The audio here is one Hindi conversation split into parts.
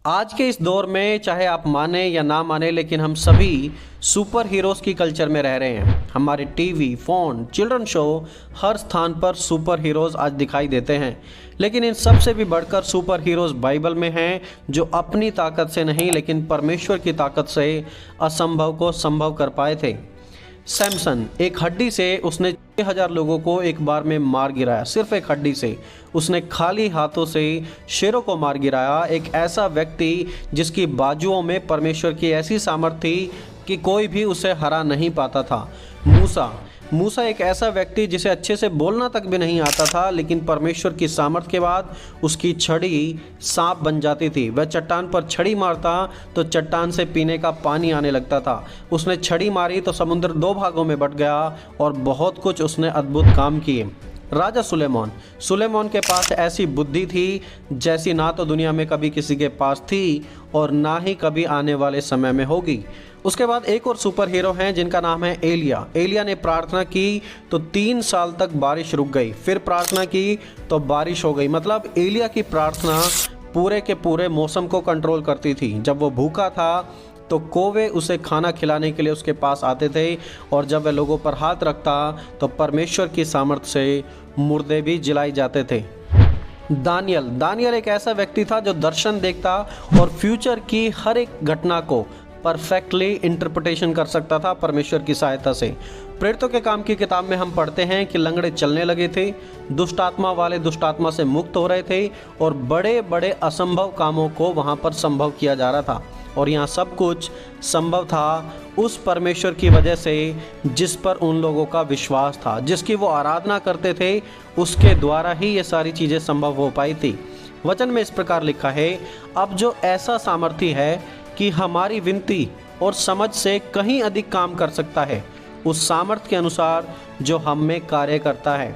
आज के इस दौर में चाहे आप माने या ना माने, लेकिन हम सभी सुपर हीरोज़ की कल्चर में रह रहे हैं। हमारे टीवी, फ़ोन, चिल्ड्रन शो, हर स्थान पर सुपर हीरोज़ आज दिखाई देते हैं। लेकिन इन सब से भी बढ़कर सुपर हीरोज़ बाइबल में हैं, जो अपनी ताकत से नहीं लेकिन परमेश्वर की ताकत से असंभव को संभव कर पाए थे। सैमसन, एक हड्डी से उसने 6000 लोगों को एक बार में मार गिराया। सिर्फ एक हड्डी से उसने खाली हाथों से शेरों को मार गिराया। एक ऐसा व्यक्ति जिसकी बाजुओं में परमेश्वर की ऐसी सामर्थ थी कि कोई भी उसे हरा नहीं पाता था। मूसा एक ऐसा व्यक्ति जिसे अच्छे से बोलना तक भी नहीं आता था, लेकिन परमेश्वर की सामर्थ के बाद उसकी छड़ी सांप बन जाती थी। वह चट्टान पर छड़ी मारता तो चट्टान से पीने का पानी आने लगता था। उसने छड़ी मारी तो समुद्र 2 भागों में बट गया और बहुत कुछ उसने अद्भुत काम किए। राजा सुलेमान के पास ऐसी बुद्धि थी जैसी ना तो दुनिया में कभी किसी के पास थी और ना ही कभी आने वाले समय में होगी। उसके बाद एक और सुपर हीरो हैं जिनका नाम है एलिया ने प्रार्थना की तो 3 साल तक बारिश रुक गई। फिर प्रार्थना की तो बारिश हो गई। मतलब एलिया की प्रार्थना पूरे के पूरे मौसम को कंट्रोल करती थी। जब वो भूखा था तो कौवे उसे खाना खिलाने के लिए उसके पास आते थे, और जब वह लोगों पर हाथ रखता तो परमेश्वर की सामर्थ्य से मुर्दे भी जिलाए जाते थे। दानियल एक ऐसा व्यक्ति था जो दर्शन देखता और फ्यूचर की हर एक घटना को परफेक्टली इंटरप्रिटेशन कर सकता था परमेश्वर की सहायता से। प्रेरितों के काम की किताब में हम पढ़ते हैं कि लंगड़े चलने लगे थे, दुष्ट आत्मा वाले दुष्ट आत्मा से मुक्त हो रहे थे और बड़े बड़े असंभव कामों को वहां पर संभव किया जा रहा था। और यहाँ सब कुछ संभव था उस परमेश्वर की वजह से जिस पर उन लोगों का विश्वास था, जिसकी वो आराधना करते थे। उसके द्वारा ही ये सारी चीज़ें संभव हो पाई थी। वचन में इस प्रकार लिखा है, अब जो ऐसा सामर्थ्य है कि हमारी विनती और समझ से कहीं अधिक काम कर सकता है, उस सामर्थ्य के अनुसार जो हम में कार्य करता है।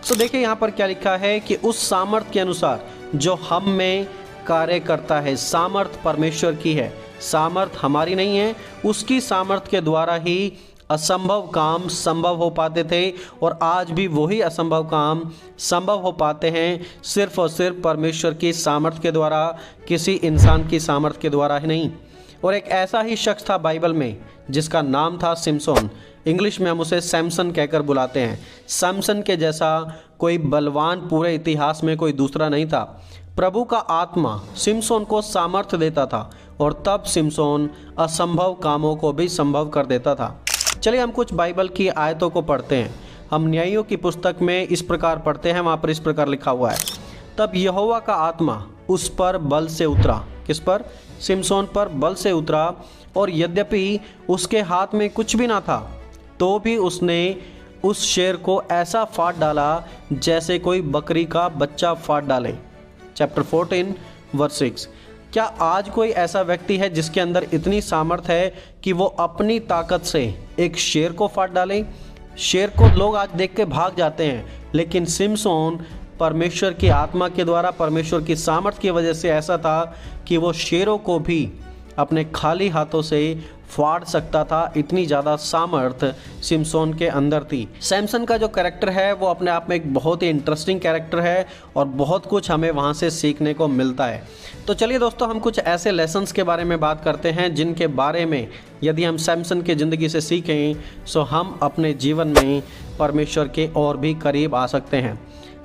तो देखिए यहाँ पर क्या लिखा है कि उस सामर्थ्य के अनुसार जो हम में कार्य करता है। सामर्थ्य परमेश्वर की है, सामर्थ्य हमारी नहीं है। उसकी सामर्थ्य के द्वारा ही असंभव काम संभव हो पाते थे, और आज भी वही असंभव काम संभव हो पाते हैं सिर्फ और सिर्फ परमेश्वर की सामर्थ्य के द्वारा, किसी इंसान की सामर्थ्य के द्वारा ही नहीं। और एक ऐसा ही शख्स था बाइबल में जिसका नाम था सिमसोन। इंग्लिश में हम उसे सैमसन कहकर बुलाते हैं। सैमसन के जैसा कोई बलवान पूरे इतिहास में कोई दूसरा नहीं था। प्रभु का आत्मा सिमसोन को सामर्थ्य देता था और तब सिमसोन असंभव कामों को भी संभव कर देता था। चलिए हम कुछ बाइबल की आयतों को पढ़ते हैं। हम न्यायियों की पुस्तक में इस प्रकार पढ़ते हैं, वहाँ पर इस प्रकार लिखा हुआ है, तब यहोवा का आत्मा उस पर बल से उतरा। किस पर? सिमसोन पर बल से उतरा, और यद्यपि उसके हाथ में कुछ भी ना था तो भी उसने उस शेर को ऐसा फाड़ डाला जैसे कोई बकरी का बच्चा फाड़ डाले। Chapter 14 verse 6। क्या आज कोई ऐसा व्यक्ति है जिसके अंदर इतनी सामर्थ है कि वो अपनी ताकत से एक शेर को फाड़ डाले? शेर को लोग आज देख के भाग जाते हैं, लेकिन सिमसोन परमेश्वर की आत्मा के द्वारा, परमेश्वर की सामर्थ की वजह से ऐसा था कि वो शेरों को भी अपने खाली हाथों से फाड़ सकता था। इतनी ज़्यादा सामर्थ सिमसोन के अंदर थी। सैमसन का जो कैरेक्टर है वो अपने आप में एक बहुत ही इंटरेस्टिंग कैरेक्टर है और बहुत कुछ हमें वहाँ से सीखने को मिलता है। तो चलिए दोस्तों, हम कुछ ऐसे लेसन्स के बारे में बात करते हैं जिनके बारे में यदि हम सैमसन की ज़िंदगी से सीखें तो हम अपने जीवन में परमेश्वर के और भी करीब आ सकते हैं।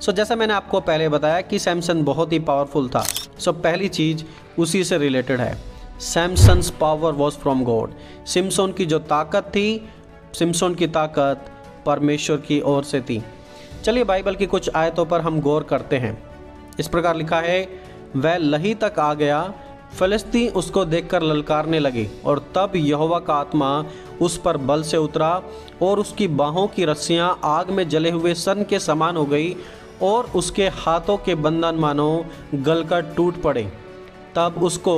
जैसा मैंने आपको पहले बताया कि सैमसन बहुत ही पावरफुल था। पहली चीज़ उसी से रिलेटेड है, Samson's power was from God. Samson की जो ताकत थी, सिमसोन की ताकत परमेश्वर की ओर से थी। चलिए बाइबल की कुछ आयतों पर हम गौर करते हैं। इस प्रकार लिखा है, वह लही तक आ गया, फिलिस्ती उसको देखकर ललकारने लगे, और तब यहोवा का आत्मा उस पर बल से उतरा और उसकी बाहों की रस्सियां आग में जले हुए सन के समान हो गई और उसके हाथों के बंधन मानो गलकर टूट पड़े। तब उसको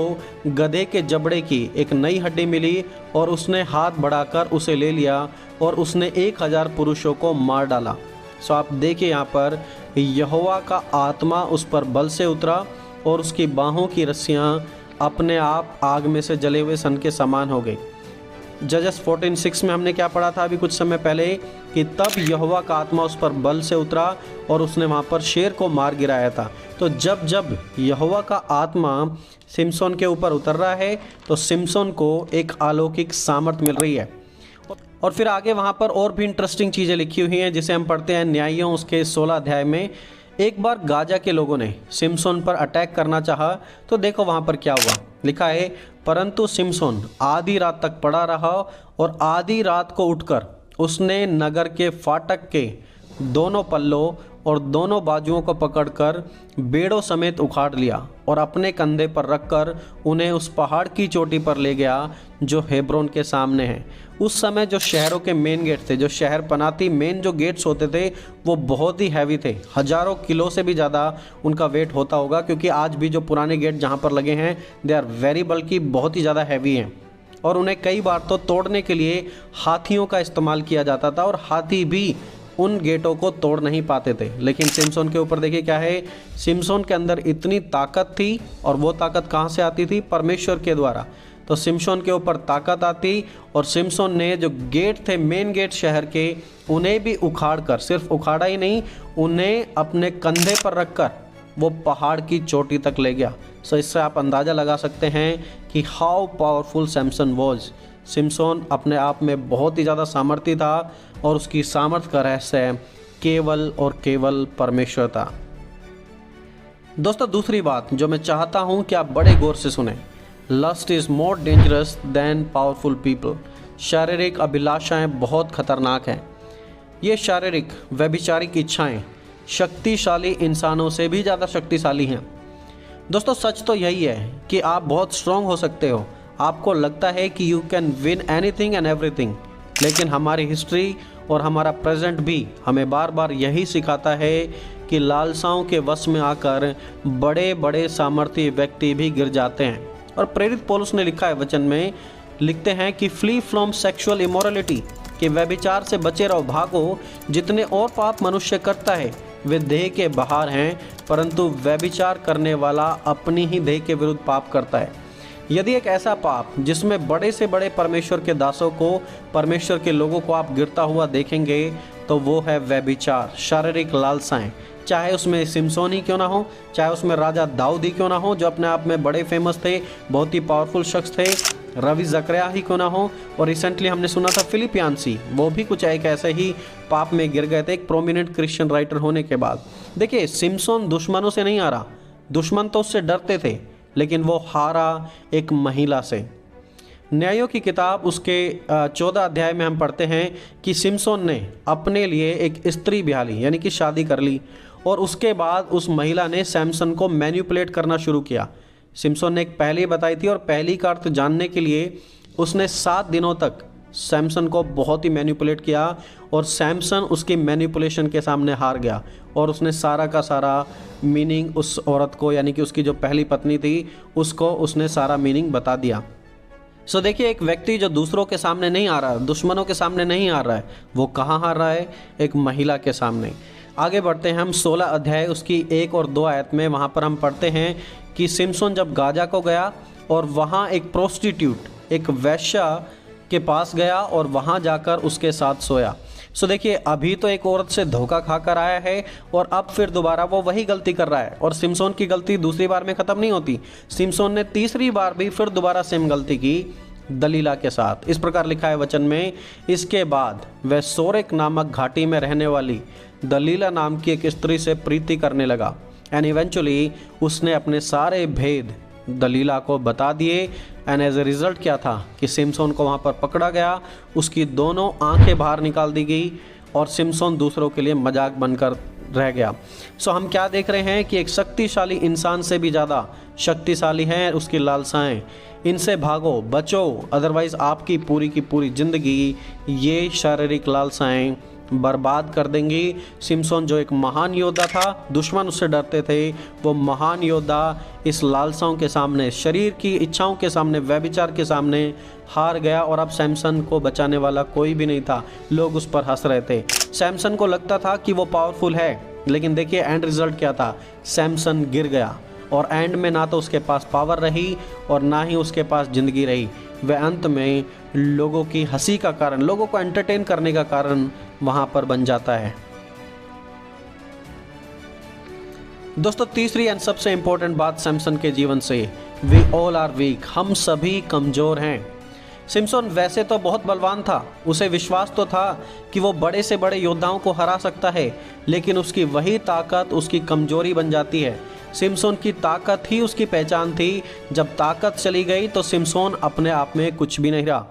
गधे के जबड़े की एक नई हड्डी मिली और उसने हाथ बढ़ाकर उसे ले लिया और उसने 1000 पुरुषों को मार डाला। आप देखिए यहाँ पर यहोवा का आत्मा उस पर बल से उतरा और उसकी बाहों की रस्सियाँ अपने आप आग में से जले हुए सन के समान हो गई। जजेस 14:6 में हमने क्या पढ़ा था अभी कुछ समय पहले कि तब यहोवा का आत्मा उस पर बल से उतरा और उसने वहाँ पर शेर को मार गिराया था। तो जब जब यहोवा का आत्मा सिमसोन के ऊपर उतर रहा है तो सिमसोन को एक अलौकिक सामर्थ मिल रही है। और फिर आगे वहाँ पर और भी इंटरेस्टिंग चीज़ें लिखी हुई हैं, जिसे हम पढ़ते हैं न्यायियों उसके 16 अध्याय में। एक बार गाजा के लोगों ने सिमसोन पर अटैक करना चाहा तो देखो वहाँ पर क्या हुआ। लिखा है, परंतु सिमसोन आधी रात तक पड़ा रहा और आधी रात को उठकर उसने नगर के फाटक के दोनों पल्लों और दोनों बाजुओं को पकड़कर बेड़ों समेत उखाड़ लिया और अपने कंधे पर रखकर उन्हें उस पहाड़ की चोटी पर ले गया जो हेब्रोन के सामने है। उस समय जो शहरों के मेन गेट थे, जो शहर पनाती मेन जो गेट्स होते थे, वो बहुत ही हैवी थे। हज़ारों किलो से भी ज़्यादा उनका वेट होता होगा, क्योंकि आज भी जो पुराने गेट जहाँ पर लगे हैं दे आर वेरी बल्कि, बहुत ही ज़्यादा हैवी हैं। और उन्हें कई बार तो तोड़ने के लिए हाथियों का इस्तेमाल किया जाता था और हाथी भी उन गेटों को तोड़ नहीं पाते थे। लेकिन सिमसोन के ऊपर देखिए क्या है, सिमसोन के अंदर इतनी ताकत थी, और वो ताकत कहाँ से आती थी? परमेश्वर के द्वारा। तो सिमसोन के ऊपर ताकत आती और सिमसोन ने जो गेट थे, मेन गेट शहर के, उन्हें भी उखाड़ कर, सिर्फ उखाड़ा ही नहीं, उन्हें अपने कंधे पर रखकर वो पहाड़ की चोटी तक ले गया। सो इससे आप अंदाज़ा लगा सकते हैं कि how powerful Samson was. Samson अपने आप में बहुत ही ज़्यादा सामर्थ्य था और उसकी सामर्थ्य का रहस्य केवल और केवल परमेश्वर था। दोस्तों, दूसरी बात जो मैं चाहता हूँ कि आप बड़े गौर से सुने, lust is more dangerous than powerful people. शारीरिक अभिलाषाएं बहुत खतरनाक हैं। ये शारीरिक व्यभिचारिक इच्छाएं शक्तिशाली इंसानों से भी ज़्यादा शक्तिशाली हैं। दोस्तों, सच तो यही है कि आप बहुत स्ट्रांग हो सकते हो, आपको लगता है कि you can win anything and everything, लेकिन हमारी हिस्ट्री और हमारा प्रेजेंट भी हमें बार बार यही सिखाता है कि लालसाओं के वश में आकर बड़े बड़े सामर्थ्य व्यक्ति भी गिर जाते हैं। और प्रेरित पौलुस ने लिखा है वचन में, लिखते हैं कि फ्ली फ्रॉम सेक्सुअल इमोरलिटी, कि व्यभिचार से बचे रहो, भागो। जितने और पाप मनुष्य करता है वे देह के बाहर हैं, परंतु व्यभिचार करने वाला अपनी ही देह के विरुद्ध पाप करता है। यदि एक ऐसा पाप जिसमें बड़े से बड़े परमेश्वर के दासों को, परमेश्वर के लोगों को आप गिरता हुआ देखेंगे तो वो है व्यभिचार, शारीरिक लालसाएं। चाहे उसमें सिमसोन ही क्यों ना हो, चाहे उसमें राजा दाऊद ही क्यों ना हो, जो अपने आप में बड़े फेमस थे, बहुत ही पावरफुल शख्स थे, रवि जकरिया ही क्यों ना हो, और रिसेंटली हमने सुना था फिलिप यांसी, वो भी कुछ एक ऐसे ही पाप में गिर गए थे एक प्रोमिनेंट क्रिश्चियन राइटर होने के बाद। देखिए, सिमसोन दुश्मनों से नहीं हारा, दुश्मन तो उससे डरते थे, लेकिन वो हारा एक महिला से। न्यायों की किताब उसके 14 अध्याय में हम पढ़ते हैं कि सिमसोन ने अपने लिए एक स्त्री ब्याह ली, यानी कि शादी कर ली, और उसके बाद उस महिला ने सैमसन को मैनिपुलेट करना शुरू किया। सिमसोन ने एक पहेली बताई थी और पहेली का अर्थ जानने के लिए उसने 7 दिनों तक सैमसन को बहुत ही मैनिपुलेट किया, और सैमसन उसकी मैनिपुलेशन के सामने हार गया और उसने सारा का सारा मीनिंग उस औरत को, यानी कि उसकी जो पहली पत्नी थी, उसको उसने सारा मीनिंग बता दिया। सो देखिए, एक व्यक्ति जो दूसरों के सामने नहीं आ रहा है, दुश्मनों के सामने नहीं आ रहा है, वो कहाँ हार रहा है? एक महिला के सामने। आगे बढ़ते हैं हम 16 अध्याय उसकी 1 और 2 आयत में। वहाँ पर हम पढ़ते हैं कि सिमसोन जब गाजा को गया और वहाँ एक प्रोस्टिट्यूट, एक वेश्या के पास गया और वहाँ जाकर उसके साथ सोया। सो देखिए, अभी तो एक औरत से धोखा खाकर आया है और अब फिर दोबारा वो वही गलती कर रहा है, और सिमसोन की गलती दूसरी बार में ख़त्म नहीं होती। सिमसोन ने तीसरी बार भी फिर दोबारा सेम गलती की दलीला के साथ। इस प्रकार लिखा है वचन में, इसके बाद वह सोरेक नामक घाटी में रहने वाली दलीला नाम की एक स्त्री से प्रीति करने लगा, एंड इवेंचुअली उसने अपने सारे भेद दलीला को बता दिए। एंड एज ए रिज़ल्ट क्या था कि सिमसोन को वहाँ पर पकड़ा गया, उसकी दोनों आंखें बाहर निकाल दी गई और सिमसोन दूसरों के लिए मजाक बनकर रह गया। सो हम क्या देख रहे हैं कि एक शक्तिशाली इंसान से भी ज़्यादा शक्तिशाली हैं उसकी लालसाएं। इनसे भागो, बचो, अदरवाइज़ आपकी पूरी की पूरी ज़िंदगी ये शारीरिक लालसाएं बर्बाद कर देंगी। सिमसोन जो एक महान योद्धा था, दुश्मन उससे डरते थे, वो महान योद्धा इस लालसाओं के सामने, शरीर की इच्छाओं के सामने, व्यभिचार के सामने हार गया। और अब सैमसन को बचाने वाला कोई भी नहीं था, लोग उस पर हंस रहे थे। सैमसन को लगता था कि वो पावरफुल है, लेकिन देखिए एंड रिजल्ट क्या था, सैमसन गिर गया और एंड में ना तो उसके पास पावर रही और ना ही उसके पास ज़िंदगी रही। वह अंत में लोगों की हंसी का कारण, लोगों को एंटरटेन करने का कारण वहां पर बन जाता है। दोस्तों तीसरी एंड सबसे इंपॉर्टेंट बात सैमसन के जीवन से, वी ऑल आर वीक, हम सभी कमज़ोर हैं। सिम्पसन वैसे तो बहुत बलवान था, उसे विश्वास तो था कि वो बड़े से बड़े योद्धाओं को हरा सकता है, लेकिन उसकी वही ताकत उसकी कमजोरी बन जाती है। सिम्पसन की ताकत ही उसकी पहचान थी। जब ताकत चली गई तो सिम्पसन अपने आप में कुछ भी नहीं रहा।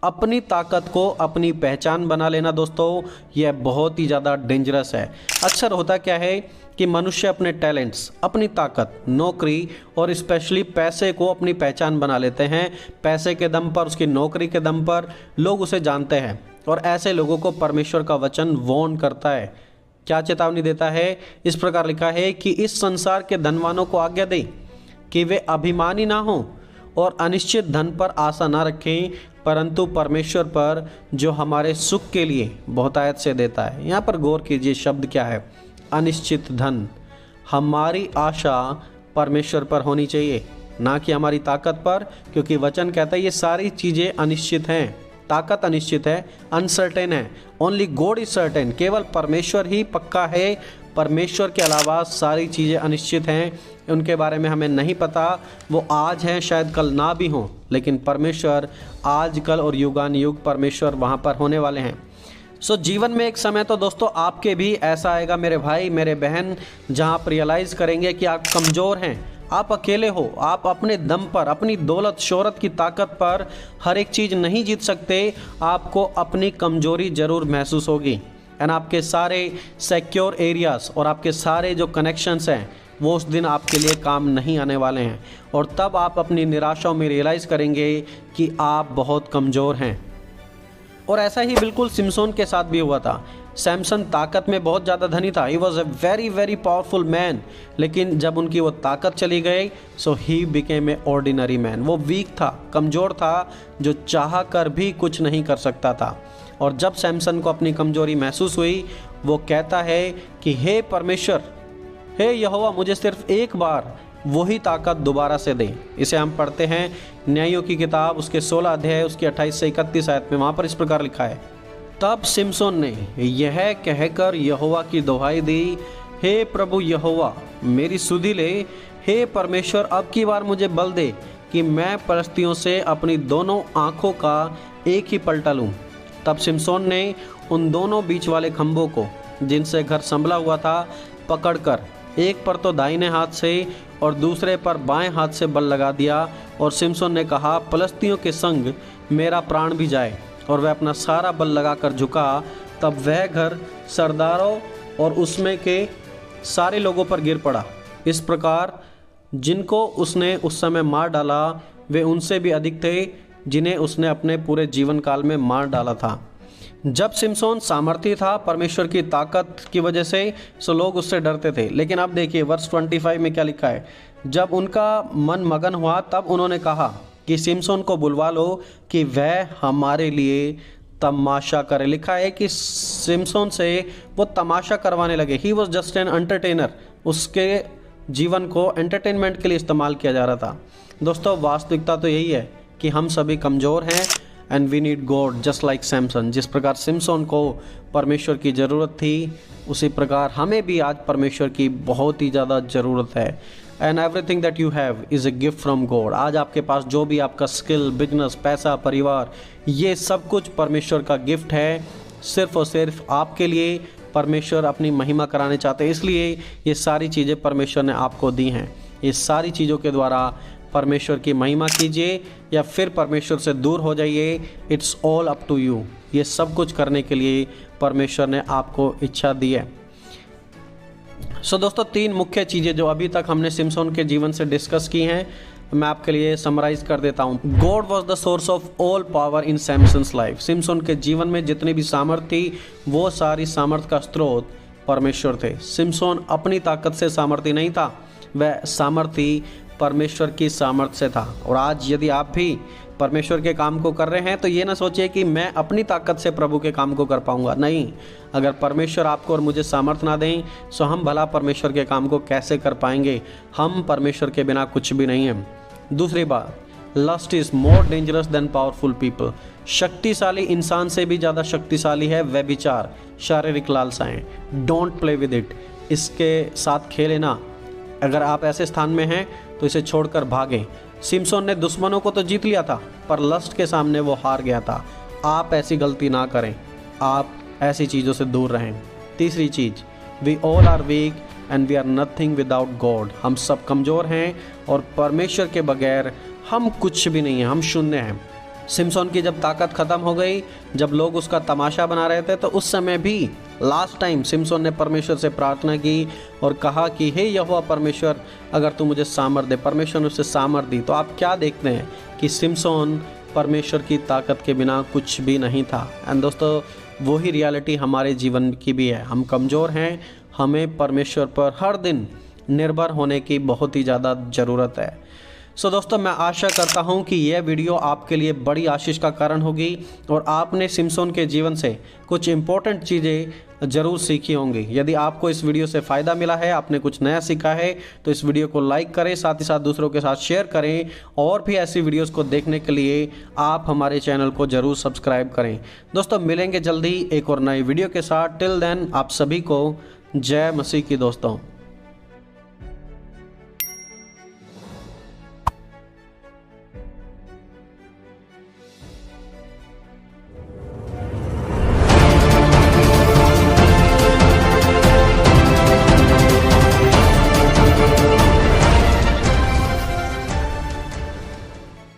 अपनी ताकत को अपनी पहचान बना लेना दोस्तों, यह बहुत ही ज़्यादा डेंजरस है। अक्सर होता क्या है कि मनुष्य अपने टैलेंट्स, अपनी ताकत, नौकरी और स्पेशली पैसे को अपनी पहचान बना लेते हैं। पैसे के दम पर, उसकी नौकरी के दम पर लोग उसे जानते हैं, और ऐसे लोगों को परमेश्वर का वचन वार्न करता है। क्या चेतावनी देता है? इस प्रकार लिखा है कि इस संसार के धनवानों को आज्ञा दे कि वे अभिमानी ना हों और अनिश्चित धन पर आशा ना रखें, परंतु परमेश्वर पर जो हमारे सुख के लिए बहुतायत से देता है। यहाँ पर गौर कीजिए, शब्द क्या है? अनिश्चित धन। हमारी आशा परमेश्वर पर होनी चाहिए, ना कि हमारी ताकत पर, क्योंकि वचन कहता है ये सारी चीज़ें अनिश्चित हैं। ताकत अनिश्चित है, अनसर्टेन है। ओनली गॉड इज सर्टेन, केवल परमेश्वर ही पक्का है। परमेश्वर के अलावा सारी चीज़ें अनिश्चित हैं, उनके बारे में हमें नहीं पता। वो आज हैं, शायद कल ना भी हों, लेकिन परमेश्वर आज, कल और युगानुयुग परमेश्वर वहाँ पर होने वाले हैं। जीवन में एक समय तो दोस्तों आपके भी ऐसा आएगा मेरे भाई मेरे बहन, जहाँ आप रियलाइज़ करेंगे कि आप कमज़ोर हैं, आप अकेले हो, आप अपने दम पर, अपनी दौलत शोहरत की ताकत पर हर एक चीज़ नहीं जीत सकते। आपको अपनी कमज़ोरी ज़रूर महसूस होगी, एंड आपके सारे सिक्योर एरियाज़ और आपके सारे जो कनेक्शंस हैं वो उस दिन आपके लिए काम नहीं आने वाले हैं, और तब आप अपनी निराशाओं में रियलाइज़ करेंगे कि आप बहुत कमज़ोर हैं। और ऐसा ही बिल्कुल सिम्पसन के साथ भी हुआ था। सैमसन ताकत में बहुत ज़्यादा धनी था, he was a very very powerful man, लेकिन जब उनकी वो ताकत चली गई so he became a ordinary man. वो वीक था, कमज़ोर था, जो चाह कर भी कुछ नहीं कर सकता था। और जब सैमसन को अपनी कमज़ोरी महसूस हुई, वो कहता है कि हे परमेश्वर, हे यहोवा, मुझे सिर्फ एक बार वही ताकत दोबारा से दें। इसे हम पढ़ते हैं न्यायों की किताब उसके 16 अध्याय उसकी 28 से 31 आयत में। वहाँ पर इस प्रकार लिखा है, तब सिम्पसन ने यह कहकर यहोवा की दुहाई दी, हे प्रभु यहोवा, मेरी सुधि ले। हे परमेश्वर, अब की बार मुझे बल दे कि मैं पलिश्तियों से अपनी दोनों आँखों का एक ही पलटा लूँ। तब सिम्पसन ने उन दोनों बीच वाले खंभों को, जिनसे घर संभला हुआ था, पकड़कर एक पर तो दाहिने हाथ से और दूसरे पर बाएं हाथ से बल लगा दिया। और सिम्पसन ने कहा, पलिश्तियों के संग मेरा प्राण भी जाए। और वह अपना सारा बल लगाकर झुका। तब वह घर सरदारों और उसमें के सारे लोगों पर गिर पड़ा। इस प्रकार जिनको उसने उस समय मार डाला वे उनसे भी अधिक थे जिन्हें उसने अपने पूरे जीवन काल में मार डाला था। जब सिम्पसन सामर्थी था परमेश्वर की ताकत की वजह से, सो लोग उससे डरते थे। लेकिन अब देखिए वर्स 25 में क्या लिखा है, जब उनका मन मगन हुआ तब उन्होंने कहा कि सिम्पसन को बुलवा लो कि वह हमारे लिए तमाशा करे। लिखा है कि सिम्पसन से वो तमाशा करवाने लगे। He was just an entertainer. उसके जीवन को एंटरटेनमेंट के लिए इस्तेमाल किया जा रहा था। दोस्तों वास्तविकता तो यही है कि हम सभी कमज़ोर हैं and we need God just like Samson. जिस प्रकार सिम्पसन को परमेश्वर की ज़रूरत थी, उसी प्रकार हमें भी आज परमेश्वर की बहुत ही ज़्यादा ज़रूरत है। And everything that you have is a gift from God. आज आपके पास जो भी आपका स्किल, बिजनेस, पैसा, परिवार, ये सब कुछ परमेश्वर का गिफ्ट है, सिर्फ और सिर्फ आपके लिए। परमेश्वर अपनी महिमा कराने चाहते हैं, इसलिए ये सारी चीज़ें परमेश्वर ने आपको दी हैं। ये सारी चीज़ों के द्वारा परमेश्वर की महिमा कीजिए या फिर परमेश्वर से दूर हो जाइए, it's all up to you. ये सब कुछ करने के लिए परमेश्वर ने आपको इच्छा दी है। दोस्तों 3 मुख्य चीज़ें जो अभी तक हमने सिम्पसन के जीवन से डिस्कस की हैं, मैं आपके लिए समराइज कर देता हूँ। God was the source of all power in Samson's life. Simpson के जीवन में जितनी भी सामर्थ्य थी, वो सारी सामर्थ्य का स्रोत परमेश्वर थे। सिम्पसन अपनी ताकत से सामर्थ्य नहीं था, वह सामर्थ्य परमेश्वर की सामर्थ्य से था। और आज यदि आप भी परमेश्वर के काम को कर रहे हैं तो ये ना सोचिए कि मैं अपनी ताकत से प्रभु के काम को कर पाऊंगा। नहीं, अगर परमेश्वर आपको और मुझे सामर्थ्य ना दें तो हम भला परमेश्वर के काम को कैसे कर पाएंगे। हम परमेश्वर के बिना कुछ भी नहीं हैं। दूसरी बात, lust is more dangerous than powerful people. शक्तिशाली इंसान से भी ज़्यादा शक्तिशाली है व्यभिचार, शारीरिक लालसाएं। Don't play with it. इसके साथ खेले ना। अगर आप ऐसे स्थान में हैं तो इसे छोड़कर भागें। सिम्पसन ने दुश्मनों को तो जीत लिया था, पर लस्ट के सामने वो हार गया था। आप ऐसी गलती ना करें। आप ऐसी चीज़ों से दूर रहें। तीसरी चीज़, we all are weak and we are nothing without God. हम सब कमज़ोर हैं और परमेश्वर के बगैर हम कुछ भी नहीं हैं, हम शून्य हैं। सिम्पसन की जब ताकत ख़त्म हो गई, जब लोग उसका तमाशा बना रहे थे, तो उस समय भी लास्ट टाइम सिम्पसन ने परमेश्वर से प्रार्थना की और कहा कि हे यहोवा परमेश्वर, अगर तू मुझे सामर्थ दे। परमेश्वर ने उसे सामर्थ दी। तो आप क्या देखते हैं कि सिम्पसन परमेश्वर की ताकत के बिना कुछ भी नहीं था। एंड दोस्तों, वही रियलिटी हमारे जीवन की भी है। हम कमज़ोर हैं, हमें परमेश्वर पर हर दिन निर्भर होने की बहुत ही ज़्यादा ज़रूरत है। सो दोस्तों, मैं आशा करता हूं कि यह वीडियो आपके लिए बड़ी आशीष का कारण होगी और आपने सिम्पसन के जीवन से कुछ इम्पोर्टेंट चीज़ें ज़रूर सीखी होंगी। यदि आपको इस वीडियो से फ़ायदा मिला है, आपने कुछ नया सीखा है, तो इस वीडियो को लाइक करें, साथ ही साथ दूसरों के साथ शेयर करें। और भी ऐसी वीडियोज़ को देखने के लिए आप हमारे चैनल को ज़रूर सब्सक्राइब करें। दोस्तों, मिलेंगे जल्दी एक और नई वीडियो के साथ। टिल देन, आप सभी को जय मसीह की दोस्तों।